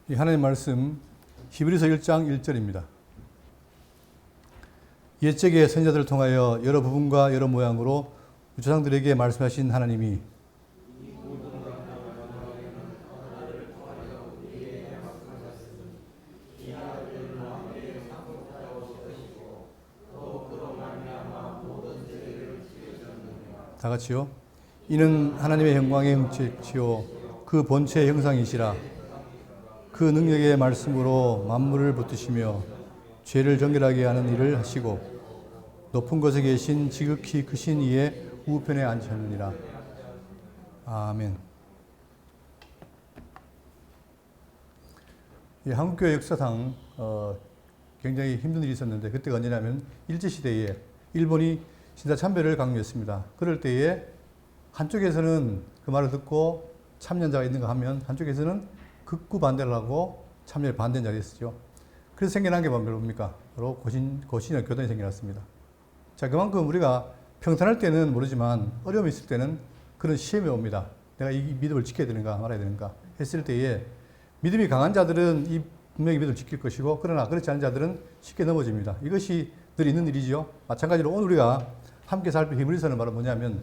이 하나님 말씀 히브리서 1장 1절입니다. 옛적의 선지자들을 통하여 여러 부분과 여러 모양으로 조상들에게 말씀하신 하나님이 다 같이요. 이는 하나님의 영광의 형체시요 그 본체의 형상이시라. 그 능력의 말씀으로 만물을 붙드시며 죄를 정결하게 하는 일을 하시고 높은 곳에 계신 지극히 크신 이의 우편에 앉으셨느니라. 아멘. 이 한국교회 역사상 굉장히 힘든 일이 있었는데, 그때가 언제냐면 일제시대에 일본이 신사참배를 강요했습니다. 그럴 때에 한쪽에서는 그 말을 듣고 참여자가 있는가 하면 한쪽에서는 극구 반대를 하고 참여를 반대한 자리에 있었죠. 그래서 생겨난 게 뭡니까? 바로 고신의 교단이 생겨났습니다. 자, 그만큼 우리가 평탄할 때는 모르지만 어려움이 있을 때는 그런 시험이 옵니다. 내가 이 믿음을 지켜야 되는가 말아야 되는가 했을 때에 믿음이 강한 자들은 이 분명히 믿음을 지킬 것이고, 그러나 그렇지 않은 자들은 쉽게 넘어집니다. 이것이 늘 있는 일이죠. 마찬가지로 오늘 우리가 함께 살필 히브리서는 바로 뭐냐면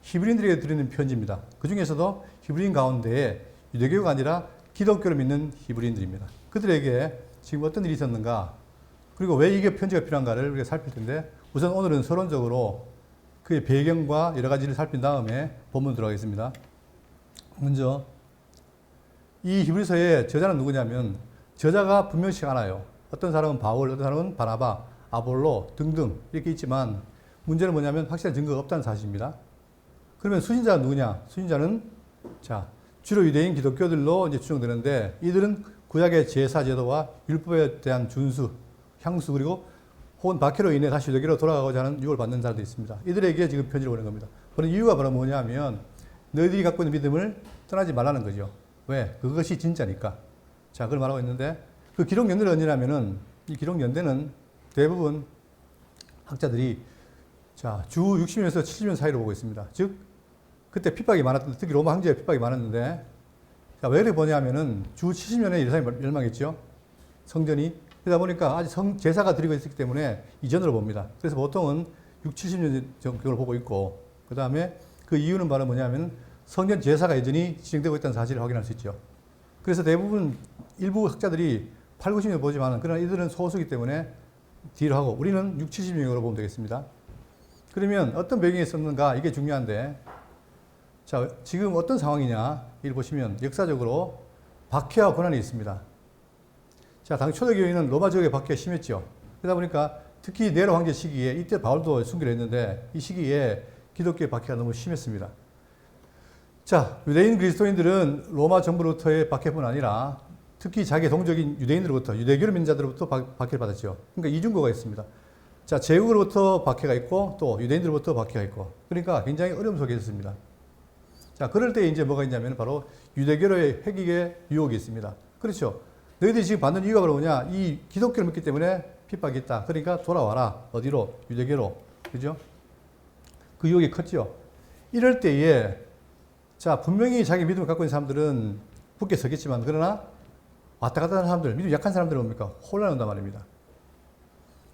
히브리인들에게 드리는 편지입니다. 그 중에서도 히브리인 가운데에 유대교가 아니라 기독교를 믿는 히브리인들입니다. 그들에게 지금 어떤 일이 있었는가, 그리고 왜 이게 편지가 필요한가를 우리가 살필 텐데, 우선 오늘은 서론적으로 그의 배경과 여러 가지를 살핀 다음에 본문 들어가겠습니다. 먼저 이 히브리서의 저자는 누구냐면, 저자가 분명치 않아요. 어떤 사람은 바울, 어떤 사람은 바나바, 아볼로 등등 이렇게 있지만, 문제는 뭐냐면 확실한 증거가 없다는 사실입니다. 그러면 수신자는 누구냐? 수신자는 주로 유대인 기독교들로 이제 추정되는데, 이들은 구약의 제사 제도와 율법에 대한 준수, 향수, 그리고 혹은 박해로 인해 다시 유대교로 돌아가고자 하는 유혹을 받는 자들도 있습니다. 이들에게 지금 편지를 보낸 겁니다. 그런 이유가 바로 뭐냐면 너희들이 갖고 있는 믿음을 떠나지 말라는 거죠. 왜? 그것이 진짜니까. 자, 그걸 말하고 있는데, 그 기록 연대는 언제냐면은, 이 기록 연대는 대부분 학자들이 주 60년에서 70년 사이로 보고 있습니다. 즉 그때 핍박이 많았던, 특히 로마 황제의 핍박이 많았는데, 왜 이렇게 보냐면은 주 70년에 예루살렘이 멸망했죠. 성전이. 그러다 보니까 아직 제사가 드리고 있었기 때문에 이전으로 봅니다. 그래서 보통은 6, 70년 정도를 보고 있고, 그 다음에 그 이유는 바로 뭐냐면 성전 제사가 여전히 진행되고 있다는 사실을 확인할 수 있죠. 그래서 대부분 일부 학자들이 8, 90년 보지만, 그러나 이들은 소수이기 때문에 뒤로 하고 우리는 6, 70년으로 보면 되겠습니다. 그러면 어떤 배경이 있었는가, 이게 중요한데, 자, 지금 어떤 상황이냐, 이를 보시면 역사적으로 박해와 고난이 있습니다. 자, 당시 초대교회는 로마 지역의 박해가 심했죠. 그러다 보니까 특히 네로 황제 시기에, 이때 바울도 순교를 했는데 이 시기에 기독교의 박해가 너무 심했습니다. 자, 유대인 그리스도인들은 로마 정부로부터의 박해뿐 아니라 특히 자기 동족인 유대인으로부터, 유대교를 믿는 자들로부터 박해를 받았죠. 그러니까 이중고가 있습니다. 자, 제국으로부터 박해가 있고 또 유대인들로부터 박해가 있고, 그러니까 굉장히 어려움 속에 있습니다. 자, 그럴 때 이제 뭐가 있냐면 바로 유대교로의 회귀의 유혹이 있습니다. 그렇죠. 너희들이 지금 받는 이유가 바로 뭐냐? 이 기독교를 믿기 때문에 핍박이 있다. 그러니까 돌아와라. 어디로? 유대교로. 그죠? 그 유혹이 컸죠. 이럴 때에, 자, 분명히 자기 믿음을 갖고 있는 사람들은 굳게 서겠지만, 그러나 왔다 갔다 하는 사람들, 믿음 약한 사람들은 뭡니까? 혼란한단 말입니다.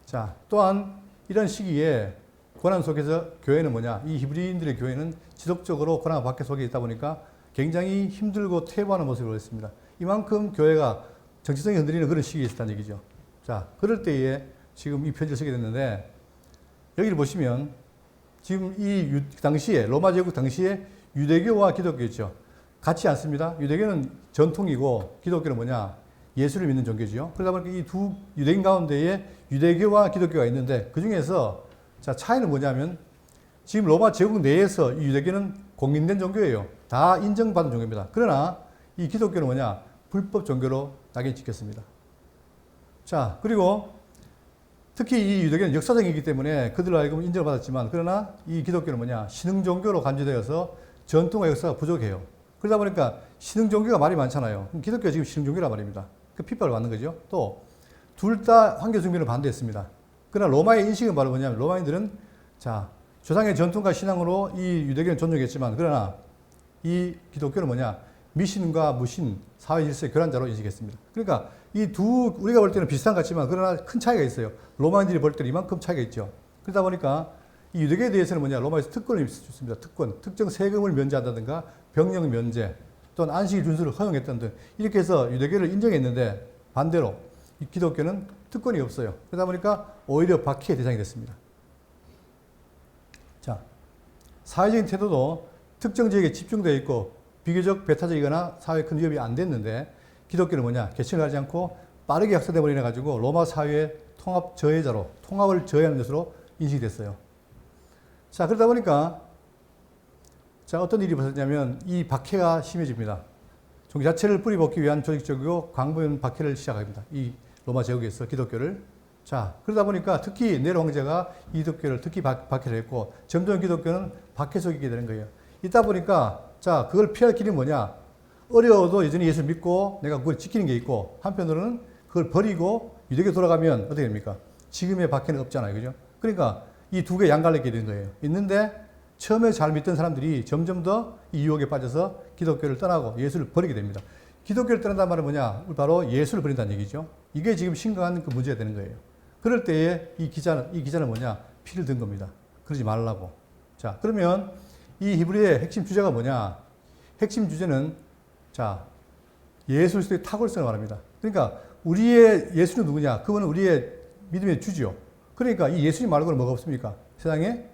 자, 또한 이런 시기에 고난 속에서 교회는 뭐냐? 이 히브리인들의 교회는 지속적으로 고난과 박해 속에 있다 보니까 굉장히 힘들고 퇴보하는 모습을 보였습니다. 이만큼 교회가 정체성이 흔들리는 그런 시기에 있었다는 얘기죠. 자, 그럴 때에 지금 이 편지를 쓰게 됐는데, 여기를 보시면 지금 이 당시에, 로마 제국 당시에 유대교와 기독교였죠. 같지 않습니다. 유대교는 전통이고 기독교는 뭐냐? 예수를 믿는 종교지요. 그러다 보니까 이 두 유대인 가운데에 유대교와 기독교가 있는데, 그 중에서 자, 차이는 뭐냐면 지금 로마 제국 내에서 이 유대교는 공인된 종교예요. 다 인정받은 종교입니다. 그러나 이 기독교는 뭐냐? 불법 종교로 낙인 찍혔습니다. 자, 그리고 특히 이 유대교는 역사적이기 때문에 그들로 하여금 인정을 받았지만, 그러나 이 기독교는 뭐냐? 신흥 종교로 간주되어서 전통과 역사가 부족해요. 그러다 보니까 신흥 종교가 말이 많잖아요. 기독교가 지금 신흥 종교란 말입니다. 그 핍박을 받는 거죠. 또 둘 다 황제 중비를 반대했습니다. 그러나 로마의 인식은 바로 뭐냐면, 로마인들은 자, 조상의 전통과 신앙으로 이 유대교는 존중했지만, 그러나 이 기독교는 뭐냐? 미신과 무신, 사회 질서의 교란자로 인식했습니다. 그러니까 이 두, 우리가 볼 때는 비슷한 것 같지만 그러나 큰 차이가 있어요. 로마인들이 볼 때는 이만큼 차이가 있죠. 그러다 보니까 이 유대교에 대해서는 뭐냐, 로마에서 특권을 줬습니다. 특권, 특정 세금을 면제한다든가 병력 면제, 또는 안식일 준수를 허용했던 등 이렇게 해서 유대교를 인정했는데 반대로 이 기독교는 특권이 없어요. 그러다 보니까 오히려 박해의 대상이 됐습니다. 자, 사회적인 태도도 특정 지역에 집중되어 있고 비교적 배타적이거나 사회에 큰 위협이 안 됐는데 기독교는 뭐냐, 계층을 하지 않고 빠르게 확산돼 버리나 가지고 로마 사회의 통합 저해자로, 통합을 저해하는 것으로 인식이 됐어요. 자, 그러다 보니까 자, 어떤 일이 벌어졌냐면 이 박해가 심해집니다. 종교 자체를 뿌리벗기 위한 조직적이고 광범위한 박해를 시작합니다. 이 로마 제국에서 기독교를. 자, 그러다 보니까 특히 네로 황제가 이 기독교를 특히 박해를 했고 점점 기독교는 박해 속이게 되는 거예요. 있다 보니까 자, 그걸 피할 길이 뭐냐? 어려워도 여전히 예수를 믿고 내가 그걸 지키는 게 있고 한편으로는 그걸 버리고 유대교 돌아가면 어떻게 됩니까? 지금의 박해는 없잖아요. 그죠? 그러니까 이 두 개 양갈래게 된 거예요. 있는데 처음에 잘 믿던 사람들이 점점 더 이 유혹에 빠져서 기독교를 떠나고 예수를 버리게 됩니다. 기독교를 떠난다는 말은 뭐냐? 바로 예수를 버린다는 얘기죠. 이게 지금 심각한 그 문제가 되는 거예요. 그럴 때에 이 기자는 뭐냐? 피를 든 겁니다. 그러지 말라고. 자, 그러면 이 히브리의 핵심 주제가 뭐냐? 핵심 주제는 자, 예수 그리스도의 탁월성을 말합니다. 그러니까 우리의 예수는 누구냐? 그분은 우리의 믿음의 주죠. 그러니까 이 예수님 말고는 뭐가 없습니까? 세상에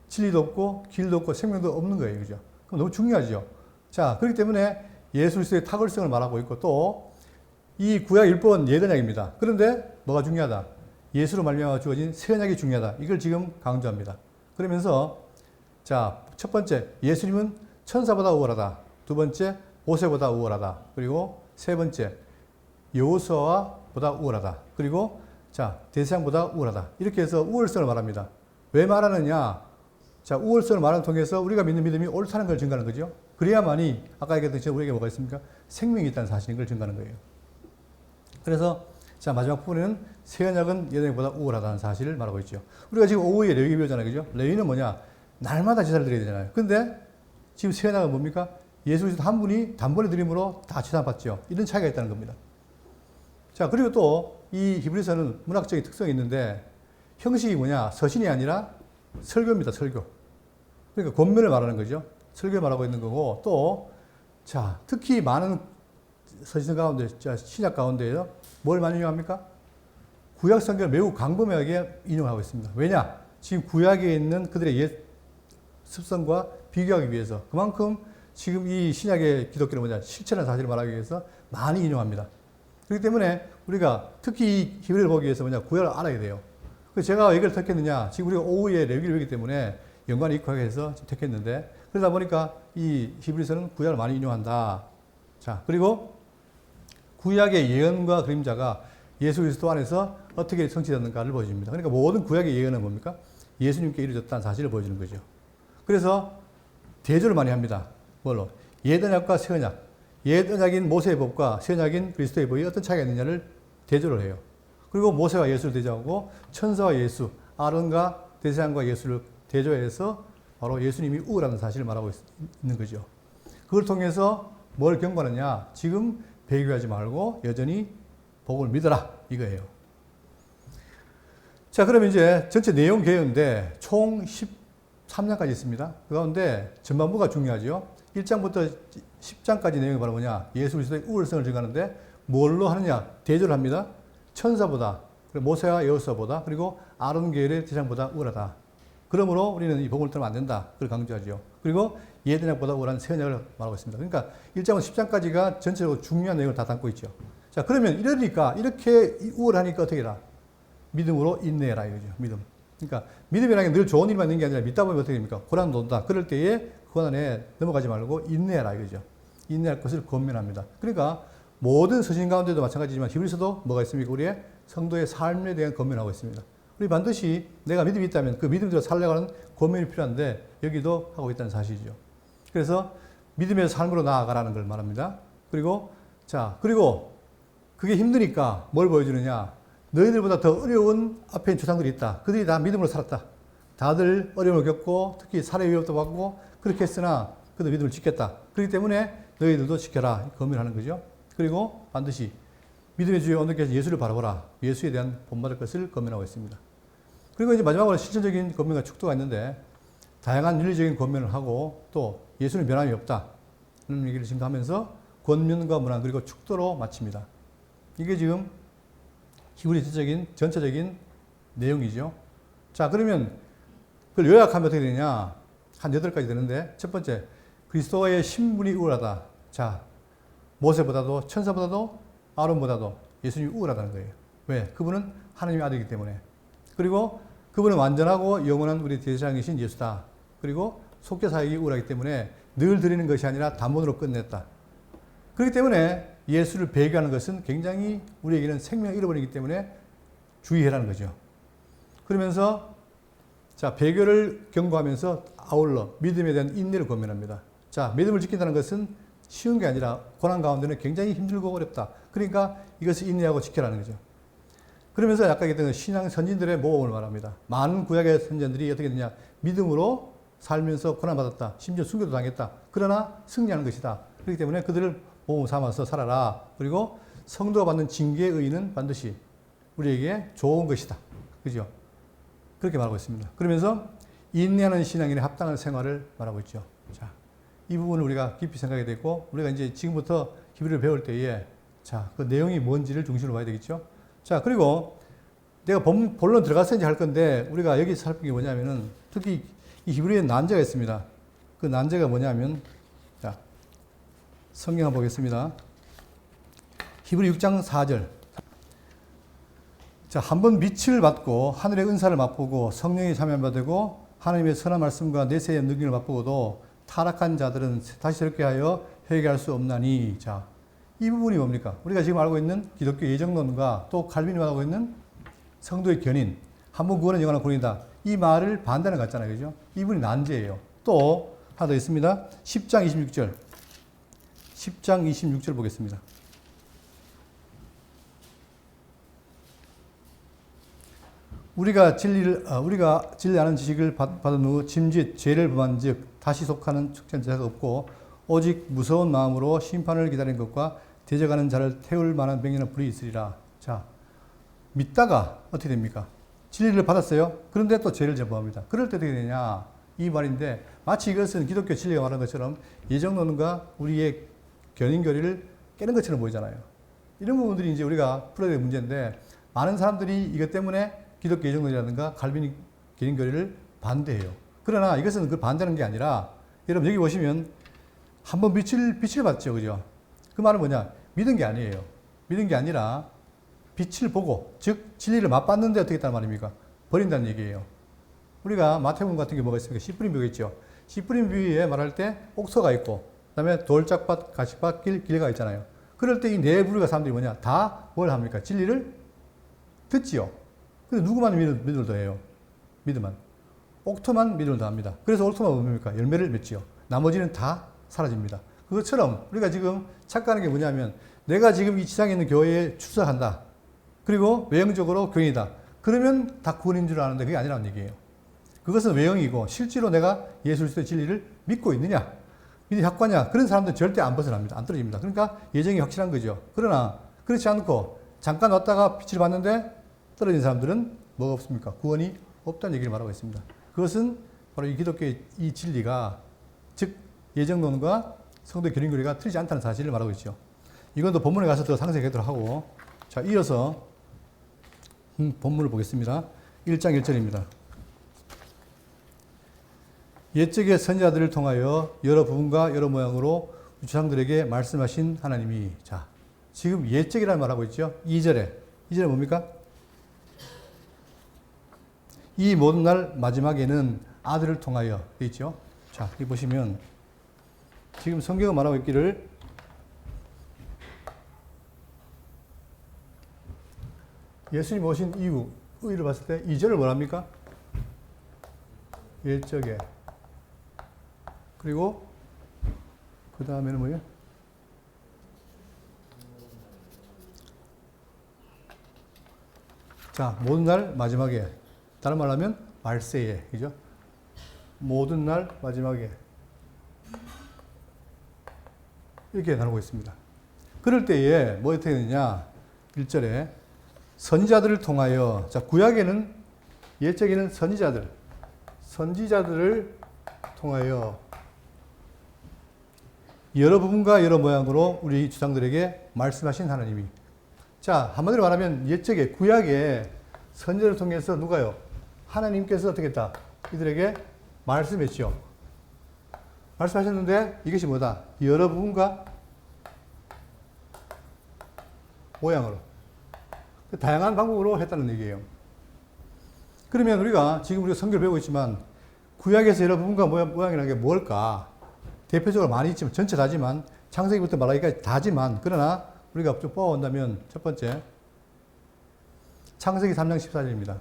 진리도 없고 길도 없고 생명도 없는 거예요. 그죠? 그럼 너무 중요하죠. 자, 그렇기 때문에 예수 그리스도의 탁월성을 말하고 있고 또 이 구약 율법은 예언약입니다. 그런데 뭐가 중요하다? 예수로 말미암아 주어진 새 언약이 중요하다. 이걸 지금 강조합니다. 그러면서 자, 첫 번째, 예수님은 천사보다 우월하다. 두 번째, 모세보다 우월하다. 그리고 세 번째, 여호수아보다 우월하다. 그리고 자, 대세상보다 우월하다. 이렇게 해서 우월성을 말합니다. 왜 말하느냐? 자, 우월성을 말하는 통해서 우리가 믿는 믿음이 옳다는 걸 증거하는 거죠. 그래야만이 아까 얘기했듯이 우리에게 뭐가 있습니까? 생명이 있다는 사실인 걸 증거하는 거예요. 그래서 자, 마지막 부분에는 새 언약은 옛날보다 우월하다는 사실을 말하고 있죠. 우리가 지금 오후에 레위기 배우잖아요. 그죠? 레위는 뭐냐? 날마다 제사를 드려야 되잖아요. 근데 지금 새 언약은 뭡니까? 예수 그리스도 한 분이 단번에 드림으로 다 치산받죠. 이런 차이가 있다는 겁니다. 자, 그리고 또 이 히브리서는 문학적인 특성이 있는데 형식이 뭐냐? 서신이 아니라 설교입니다. 설교. 그러니까 권면을 말하는 거죠. 설교를 말하고 있는 거고 또 자, 특히 많은 서신 가운데, 신약 가운데에요. 뭘 많이 인용합니까? 구약 성경을 매우 광범위하게 인용하고 있습니다. 왜냐? 지금 구약에 있는 그들의 옛 습성과 비교하기 위해서 그만큼 지금 이 신약의 기독교는 뭐냐? 실체라는 사실을 말하기 위해서 많이 인용합니다. 그렇기 때문에 우리가 특히 이 히브리를 보기 위해서 뭐냐? 구약을 알아야 돼요. 그래서 제가 왜 이걸 택했느냐? 지금 우리가 오후에 레위기를 배우기 때문에 연관이 있고 해서 택했는데 그러다 보니까 이 히브리서는 구약을 많이 인용한다. 자, 그리고 구약의 예언과 그림자가 예수 그리스도 안에서 어떻게 성취되는가를 보여줍니다. 그러니까 모든 구약의 예언은 뭡니까? 예수님께 이루어졌다는 사실을 보여주는 거죠. 그래서 대조를 많이 합니다. 뭘로? 옛 언약과 새 언약. 옛 언약인 모세의 법과 새 언약인 그리스도의 법이 어떤 차이가 있느냐를 대조를 해요. 그리고 모세와 예수를 대조하고 천사와 예수, 아론과 대제사장과 예수를 대조해서 바로 예수님이 우월하는 사실을 말하고 있는 거죠. 그걸 통해서 뭘 경고하느냐? 지금 배교하지 말고 여전히 복음을 믿어라. 이거예요. 자, 그러면 이제 전체 내용 개요인데 총 13장까지 있습니다. 그 가운데 전반부가 중요하죠. 1장부터 10장까지 내용이 바로 뭐냐? 예수 그리스도의 우월성을 증거하는데 뭘로 하느냐? 대조를 합니다. 천사보다, 모세와 여호수아보다, 그리고 아론 계열의 대장보다 우월하다. 그러므로 우리는 이 복음을 떠나면 안 된다. 그걸 강조하죠. 그리고 옛 언약보다 우월한 새 언약을 말하고 있습니다. 그러니까 1장부터 10장까지가 전체적으로 중요한 내용을 다 담고 있죠. 자, 그러면 이러니까, 이렇게 우월하니까 어떻게 해라? 믿음으로 인내해라. 이거죠. 믿음. 그러니까 믿음이라는 게 늘 좋은 일만 있는 게 아니라 믿다 보면 어떻게 됩니까? 고난도 온다. 그럴 때에 고난에 넘어가지 말고 인내해라. 이거죠. 인내할 것을 권면합니다. 그러니까 모든 서신 가운데도 마찬가지지만 히브리서도 뭐가 있습니까? 우리의 성도의 삶에 대한 권면하고 있습니다. 우리 반드시 내가 믿음이 있다면 그 믿음대로 살려고 하는 권면이 필요한데 여기도 하고 있다는 사실이죠. 그래서 믿음의 삶으로 나아가라는 걸 말합니다. 그리고 그게 힘드니까 뭘 보여주느냐? 너희들보다 더 어려운 앞에 있는 조상들이 있다. 그들이 다 믿음으로 살았다. 다들 어려움을 겪고 특히 살해 위협도 받고 그렇게 했으나 그들 믿음을 지켰다. 그렇기 때문에 너희들도 지켜라. 검열하는 거죠. 그리고 반드시 믿음의 주여 언덕에서 예수를 바라보라. 예수에 대한 본받을 것을 검열하고 있습니다. 그리고 이제 마지막으로 실천적인 권면과 축도가 있는데 다양한 윤리적인 권면을 하고 또 예수는 변함이 없다. 는 얘기를 지금 하면서 권면과 문안 그리고 축도로 마칩니다. 이게 지금 히브리 전체적인 내용이죠. 자, 그러면 그걸 요약하면 어떻게 되냐? 한 8가지 되는데 첫 번째, 그리스도의 신분이 우월하다. 자, 모세보다도 천사보다도 아론보다도 예수님이 우월하다는 거예요. 왜? 그분은 하나님의 아들이기 때문에. 그리고 그분은 완전하고 영원한 우리 대제사장이신 예수다. 그리고 속죄사역이 우월하기 때문에 늘 드리는 것이 아니라 단번으로 끝냈다. 그렇기 때문에 예수를 배교하는 것은 굉장히 우리에게는 생명을 잃어버리기 때문에 주의해라는 거죠. 그러면서 자, 배교를 경고하면서 아울러 믿음에 대한 인내를 권면합니다. 자, 믿음을 지킨다는 것은 쉬운 게 아니라 고난 가운데는 굉장히 힘들고 어렵다. 그러니까 이것을 인내하고 지켜라는 거죠. 그러면서 아까 얘기했던 신앙 선진들의 모범을 말합니다. 많은 구약의 선진들이 어떻게 되냐? 믿음으로 살면서 고난받았다. 심지어 순교도 당했다. 그러나 승리하는 것이다. 그렇기 때문에 그들을 모범 삼아서 살아라. 그리고 성도가 받는 징계의 의의는 반드시 우리에게 좋은 것이다. 그죠? 그렇게 말하고 있습니다. 그러면서 인내하는 신앙인의 합당한 생활을 말하고 있죠. 자, 이 부분을 우리가 깊이 생각해야 되고, 우리가 이제 지금부터 히브리를 배울 때에, 자, 그 내용이 뭔지를 중심으로 봐야 되겠죠. 자, 그리고 내가 본론 들어가서 이제 할 건데, 우리가 여기서 살핀 게 뭐냐면은, 특히 이 히브리에 난제가 있습니다. 그 난제가 뭐냐면, 자, 성경 한번 보겠습니다. 히브리 6장 4절. 자, 한번 빛을 받고 하늘의 은사를 맛보고 성령이 참여받고 하나님의 선한 말씀과 내세의 능력을 맛보고도 타락한 자들은 다시 새롭게 하여 회개할 수 없나니. 자, 이 부분이 뭡니까? 우리가 지금 알고 있는 기독교 예정론과 또 칼빈이 말하고 있는 성도의 견인, 한번 구원은 영원한 구원이다. 이 말을 반대하는 것 같잖아요. 그죠? 이분이 난제예요. 또 하나 더 있습니다. 10장 26절. 10장 26절 보겠습니다. 우리가 진리 아는 지식을 받은 후 짐짓 죄를 범한 즉 다시 속하는 축제한 자가 없고 오직 무서운 마음으로 심판을 기다리는 것과 대적하는 자를 태울 만한 명예는 불이 있으리라. 자, 믿다가 어떻게 됩니까? 진리를 받았어요. 그런데 또 죄를 저버합니다. 그럴 때 어떻게 되냐? 이 말인데 마치 이것은 기독교 진리가 말하는 것처럼 예정론과 우리의 견인교리를 깨는 것처럼 보이잖아요. 이런 부분들이 이제 우리가 풀어야 될 문제인데 많은 사람들이 이것 때문에 기독교 예정론이라든가 칼빈 견인교리를 반대해요. 그러나 이것은 그 반대하는 게 아니라 여러분 여기 보시면 한번 빛을 봤죠. 그죠? 그 말은 뭐냐? 믿은 게 아니에요. 믿은 게 아니라 빛을 보고 즉 진리를 맛봤는데 어떻게 했단 말입니까? 버린다는 얘기예요. 우리가 마태복음 같은 게 뭐가 있습니까? 씨 뿌린 비유가 있죠. 씨 뿌린 비유에 말할 때 옥소가 있고 그다음에 돌짝밭, 가시밭, 길가 있잖아요. 그럴 때 이 네 부류가 사람들이 뭐냐? 다 뭘 합니까? 진리를 듣지요. 근데 누구만 믿음을 더해요? 믿음만. 옥토만 믿음을 더합니다. 그래서 옥토만 뭡니까? 열매를 맺지요. 나머지는 다 사라집니다. 그것처럼 우리가 지금 착각하는 게 뭐냐면 내가 지금 이 지상에 있는 교회에 출석한다. 그리고 외형적으로 교인이다. 그러면 다 구원인 줄 아는데 그게 아니라는 얘기예요. 그것은 외형이고 실제로 내가 예수 그리스도의 진리를 믿고 있느냐? 믿음이 확고하냐? 그런 사람들은 절대 안 벗어납니다. 안 떨어집니다. 그러니까 예정이 확실한 거죠. 그러나 그렇지 않고 잠깐 왔다가 빛을 봤는데 떨어진 사람들은 뭐가 없습니까? 구원이 없다는 얘기를 말하고 있습니다. 그것은 바로 이 기독교의 이 진리가 즉 예정론과 성도의 견인교리가 틀리지 않다는 사실을 말하고 있죠. 이건 또 본문에 가서 더 상세히 하도록 하고 자 이어서 본문을 보겠습니다. 1장 1절입니다. 옛적의 선지자들을 통하여 여러 부분과 여러 모양으로 조상들에게 말씀하신 하나님이 자 지금 옛적이라는 말하고 있죠. 2절에 뭡니까? 이 모든 날 마지막에는 아들을 통하여 되어 있죠. 자, 여기 보시면 지금 성경은 말하고 있기를 예수님 오신 이후 의를 봤을 때 2절을 뭐랍니까? 옛적에 그리고 그 다음에는 뭐예요? 자, 모든 날 마지막에 다른 말로 하면 말세에 그죠? 모든 날 마지막에 이렇게 나누고 있습니다. 그럴 때에 뭐 어떻게 되느냐? 1절에 선지자들을 통하여, 자, 구약에는 옛적에는 선지자들을 통하여 여러 부분과 여러 모양으로 우리 주장들에게 말씀하신 하나님이. 자, 한마디로 말하면 옛적에 구약에 선지자를 통해서 누가요? 하나님께서 어떻게 했다? 이들에게 말씀했죠. 말씀하셨는데 이것이 뭐다? 여러 부분과 모양으로. 다양한 방법으로 했다는 얘기예요. 그러면 우리가 지금 우리가 성경을 배우고 있지만 구약에서 여러 부분과 모양이라는 게 뭘까? 대표적으로 많이 있지만 전체 다지만 창세기부터 말라기까지 다지만 그러나 우리가 좀 뽑아온다면 첫 번째 창세기 3장 14절입니다.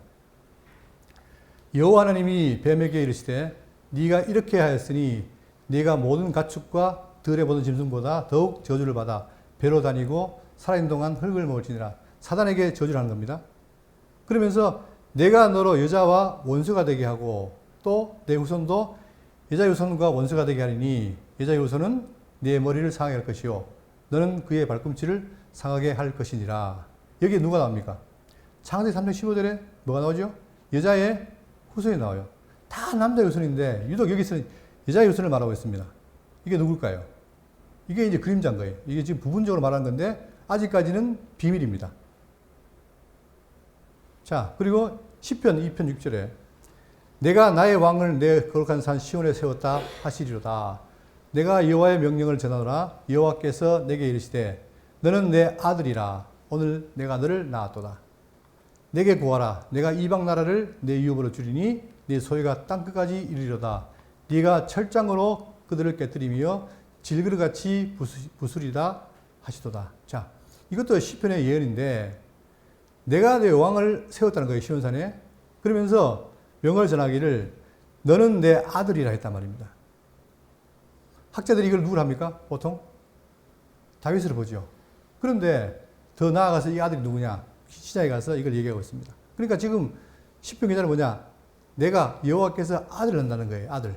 여호와 하나님이 뱀에게 이르시되 네가 이렇게 하였으니 네가 모든 가축과 들에 보는 짐승보다 더욱 저주를 받아 배로 다니고 살아있는 동안 흙을 먹을지니라. 사단에게 저주를 하는 겁니다. 그러면서 내가 너로 여자와 원수가 되게 하고 또 내 후손도 여자 후손과 원수가 되게 하리니 여자 후손은 네 머리를 상하게 할 것이요 너는 그의 발꿈치를 상하게 할 것이니라. 여기에 누가 나옵니까? 창세기 3장 15절에 뭐가 나오죠? 여자의 후손이 나와요. 다 남자의 후손인데 유독 여기서 여자의 후손을 말하고 있습니다. 이게 누굴까요? 이게 이제 그림자인 거예요. 이게 지금 부분적으로 말하는 건데 아직까지는 비밀입니다. 자, 그리고 시편 2편 6절에 내가 나의 왕을 내 거룩한 산 시온에 세웠다 하시리로다. 내가 여호와의 명령을 전하노라. 여호와께서 내게 이르시되 너는 내 아들이라. 오늘 내가 너를 낳았도다. 내게 구하라. 내가 이방 나라를 내 유업으로 주리니 네 소유가 땅끝까지 이르리로다. 네가 철장으로 그들을 깨뜨리며 질그릇같이 부수리다 하시도다. 자, 이것도 시편의 예언인데 내가 내 왕을 세웠다는 거예요. 시온산에. 그러면서 명을 전하기를 너는 내 아들이라 했단 말입니다. 학자들이 이걸 누구를 합니까? 보통 다윗을 보죠. 그런데 더 나아가서 이 아들이 누구냐? 시장에 가서 이걸 얘기하고 있습니다. 그러니까 지금 시편 기자는 뭐냐? 내가 여호와께서 아들을 낳는다는 거예요. 아들.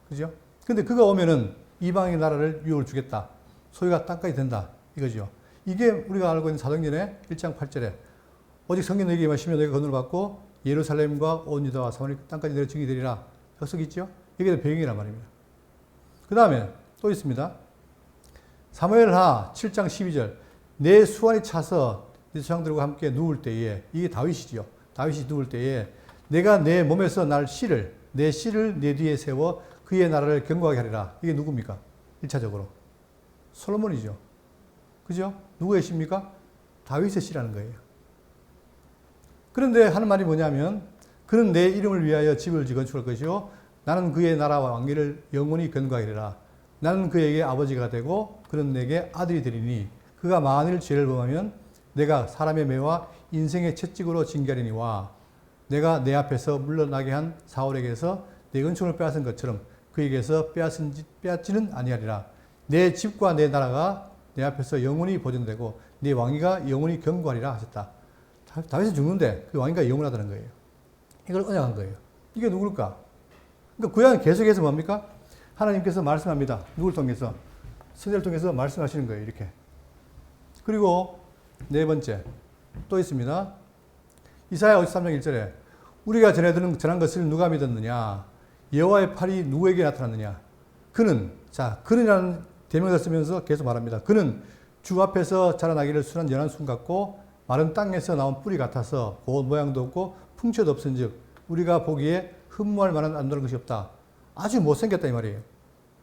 그죠? 근데 그가 오면은 이방의 나라를 유업을 주겠다. 소유가 땅까지 된다. 이거죠. 이게 우리가 알고 있는 사도행전의 1장 8절에 오직 성경 얘기만 시면 너희가 건너를 받고 예루살렘과 온 유다와 사마리 땅까지 내려 증이 되리라. 약속이 있죠? 이게 배경이란 말입니다. 그 다음에 또 있습니다. 사무엘하 7장 12절 내 수완이 차서 네 조상들과 함께 누울 때에 이게 다윗이지요. 다윗이 누울 때에 내가 내 몸에서 내 씨를 내 뒤에 세워 그의 나라를 견고하게 하리라. 이게 누굽니까? 1차적으로 솔로몬이죠. 그죠? 누구의 씨입니까? 다윗의 씨라는 거예요. 그런데 하는 말이 뭐냐면 그는 내 이름을 위하여 집을 건축할 것이요 나는 그의 나라와 왕기를 영원히 견고하게 하리라. 나는 그에게 아버지가 되고 그는 내게 아들이 되리니 그가 만일 죄를 범하면 내가 사람의 매와 인생의 채찍으로 징계하리니와 내가 내 앞에서 물러나게 한 사울에게서 내 은총을 빼앗은 것처럼 그에게서 빼앗지는 아니하리라. 내 집과 내 나라가 내 앞에서 영원히 보존되고 내 왕위가 영원히 견고하리라 하셨다. 다윗은 죽는데 그 왕위가 영원하다는 거예요. 이걸 언약한 거예요. 이게 누굴까? 그러니까 구약은 계속해서 뭡니까? 하나님께서 말씀합니다. 누굴 통해서? 선지자를 통해서 말씀하시는 거예요. 이렇게. 그리고 네 번째 또 있습니다. 이사야 53장 1절에 우리가 전한 것을 누가 믿었느냐? 여호와의 팔이 누구에게 나타났느냐? 그는이라는 대명사 쓰면서 계속 말합니다. 그는 주 앞에서 자라나기를 순한 연한 순 같고 마른 땅에서 나온 뿌리 같아서 곧 모양도 없고 풍채도 없은즉 우리가 보기에 흠모할 만한 안도는 것이 없다. 아주 못생겼다 이 말이에요.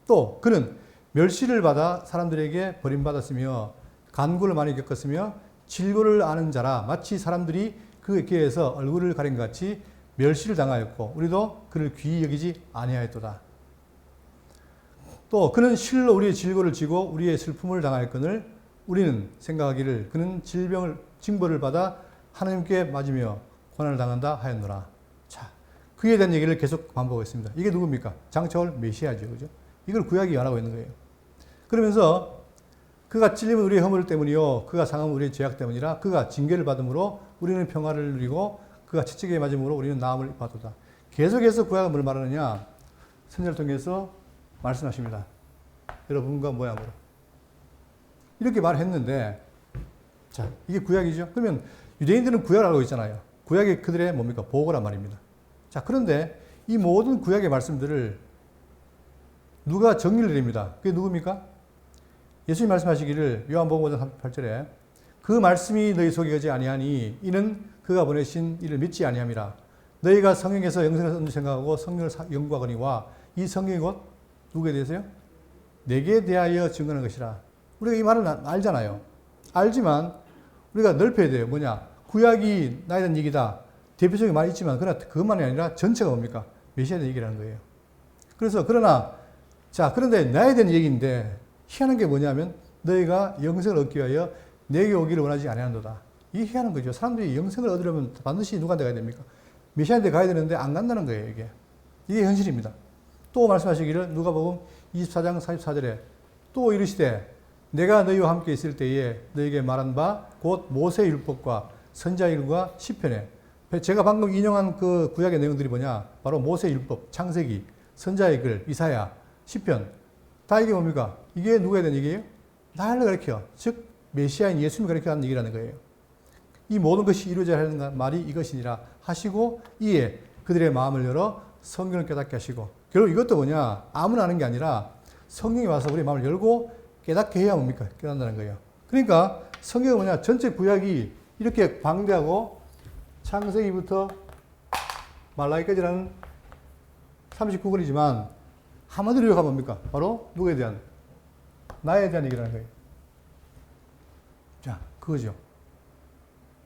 또 그는 멸시를 받아 사람들에게 버림받았으며 간구를 많이 겪었으며 질고를 아는 자라 마치 사람들이 그 길에서 얼굴을 가린 것 같이 멸시를 당하였고 우리도 그를 귀히 여기지 아니하였도다. 또 그는 실로 우리의 질고를 지고 우리의 슬픔을 당하였거늘 우리는 생각하기를 그는 징벌을 받아 하나님께 맞으며 고난을 당한다 하였노라. 자, 그에 대한 얘기를 계속 반복했습니다. 이게 누굽니까? 장차올 메시아죠. 그죠? 이걸 구약이 말하고 있는 거예요. 그러면서 그가 찔림은 우리의 허물 때문이요 그가 상함은 우리의 죄악 때문이라 그가 징계를 받음으로 우리는 평화를 누리고 그가 채찍에 맞음으로 우리는 나음을 받도다. 계속해서 구약은 뭘 말하느냐? 선지자를 통해서 말씀하십니다. 여러분과 모양으로. 이렇게 말을 했는데, 자, 이게 구약이죠. 그러면 유대인들은 구약을 알고 있잖아요. 구약이 그들의 뭡니까? 보고란 말입니다. 자, 그런데 이 모든 구약의 말씀들을 누가 정리를 내립니다. 그게 누굽니까? 예수님 말씀하시기를 요한복음 5장 38절에 그 말씀이 너희 속에 거지 아니하니 이는 그가 보내신 이를 믿지 아니함이라. 너희가 성경에서 영생을 얻는 생각하고 성경을 연구하거니와 이 성경이 곧 누구에 대해서요? 내게 대하여 증거하는 것이라. 우리가 이 말을 알잖아요. 알지만 우리가 넓혀야 돼요. 뭐냐? 구약이 나에 대한 얘기다. 대표적인 말이 있지만 그러나 그것만이 아니라 전체가 뭡니까? 메시아에 대한 얘기라는 거예요. 그런데 나에 대한 얘기인데 희한한 게 뭐냐면 너희가 영생을 얻기 위하여 내게 오기를 원하지 아니한도다. 이게 희한한 거죠. 사람들이 영생을 얻으려면 반드시 누구한테 가야 됩니까? 메시아한테 가야 되는데 안 간다는 거예요. 이게 현실입니다. 또 말씀하시기를 누가복음 24장 44절에 또 이르시되 내가 너희와 함께 있을 때에 너희에게 말한 바 곧 모세의 율법과 선지자의 일과 시편에 제가 방금 인용한 그 구약의 내용들이 뭐냐? 바로 모세의 율법, 창세기, 선지자의 글, 이사야, 시편. 다 이게 뭡니까? 이게 누구에 대한 얘기예요? 나를 가르쳐. 즉 메시아인 예수님을 가르쳐하는 얘기라는 거예요. 이 모든 것이 이루어져야 하는 말이 이것이니라 하시고 이에 그들의 마음을 열어 성경을 깨닫게 하시고 결국 이것도 뭐냐? 아무나 하는 게 아니라 성경이 와서 우리 마음을 열고 깨닫게 해야 뭡니까? 깨닫는다는 거예요. 그러니까 성경은 뭐냐? 전체 구약이 이렇게 방대하고 창세기부터 말라기까지라는 39권이지만 한마디로 요약하면 뭡니까? 바로 누구에 대한? 나에 대한 얘기라는 거예요. 자, 그거죠.